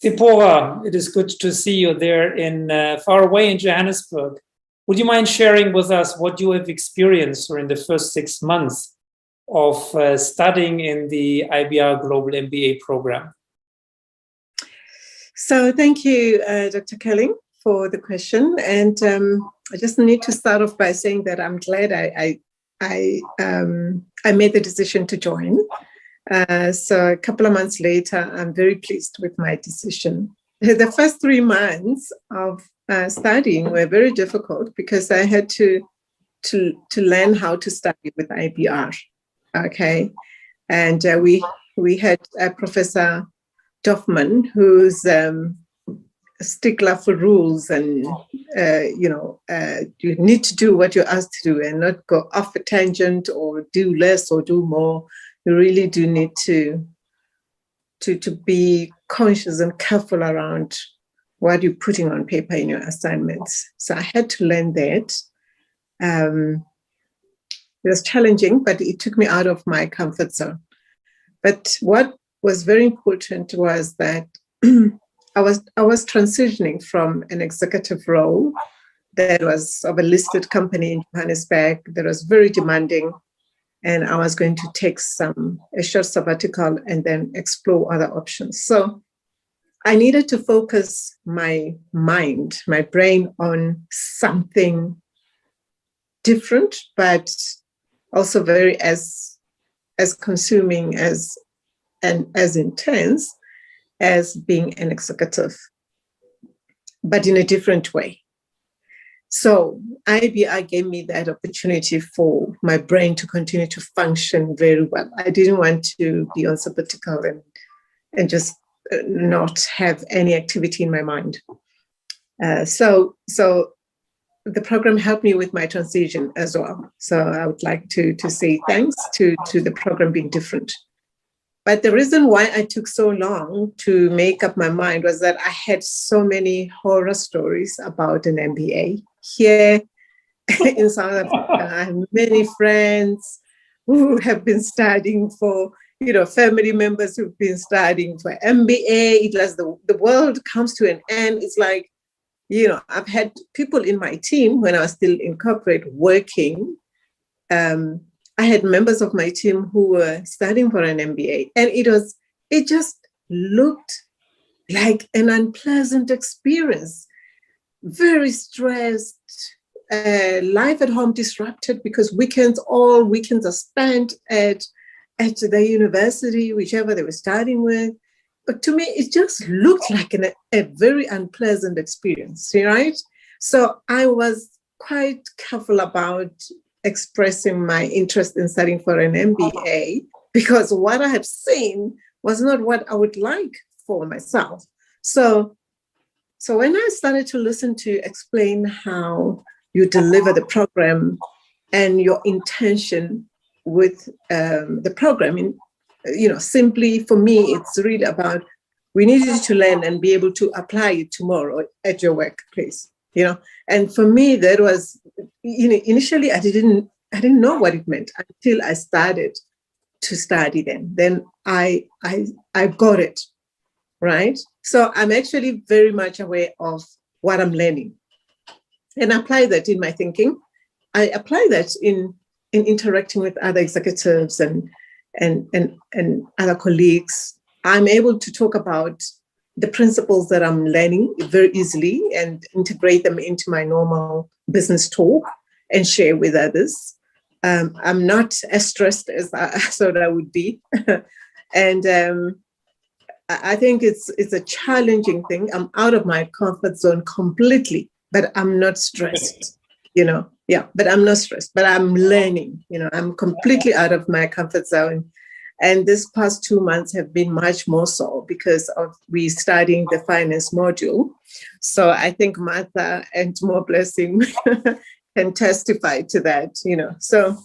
Zipporah, it is good to see you there in far away in Johannesburg. Would you mind sharing with us what you have experienced during the first 6 months of studying in the IBR Global MBA program? So thank you, Dr. Kelly, for the question. And I just need to start off by saying that I'm glad I made the decision to join. So a couple of months later, I'm very pleased with my decision. The first 3 months of studying were very difficult because I had to learn how to study with IBR. Okay, and we had Professor Doffman, who's a stickler for rules, and you need to do what you're asked to do and not go off a tangent or do less or do more. You really do need to be conscious and careful around what you're putting on paper in your assignments. So I had to learn that. It was challenging, but it took me out of my comfort zone. But what was very important was that I was transitioning from an executive role that was of a listed company in Johannesburg that was very demanding, and I was going to take a short sabbatical and then explore other options. So I needed to focus my mind, my brain on something different, but also very as consuming and as intense as being an executive, but in a different way. So IBR gave me that opportunity for my brain to continue to function very well. I didn't want to be on sabbatical and just not have any activity in my mind. So the program helped me with my transition as well. So I would like to say thanks to the program being different. But the reason why I took so long to make up my mind was that I had so many horror stories about an MBA. Here in South Africa, I have many friends who have been studying for, family members who've been studying for MBA. It was the world comes to an end. It's like, I've had people in my team when I was still in corporate working. I had members of my team who were studying for an MBA, and it just looked like an unpleasant experience. Very stressed, life at home disrupted because all weekends are spent at the university, whichever they were studying with. But to me, it just looked like a very unpleasant experience, right? So I was quite careful about expressing my interest in studying for an MBA because what I have seen was not what I would like for myself. So when I started to listen to explain how you deliver the program and your intention with the program, simply for me, it's really about we need you to learn and be able to apply it tomorrow at your workplace. And for me, that was, initially I didn't know what it meant until I started to study then I got it, right? So I'm actually very much aware of what I'm learning and apply that in my thinking. I apply that in interacting with other executives and other colleagues. I'm able to talk about the principles that I'm learning very easily and integrate them into my normal business talk and share with others. I'm not as stressed as I thought I would be. And I think it's a challenging thing. I'm out of my comfort zone completely, but I'm not stressed, but I'm not stressed, but I'm learning, I'm completely out of my comfort zone. And this past 2 months have been much more so because of we studying the finance module. So I think Martha and more blessing can testify to that, So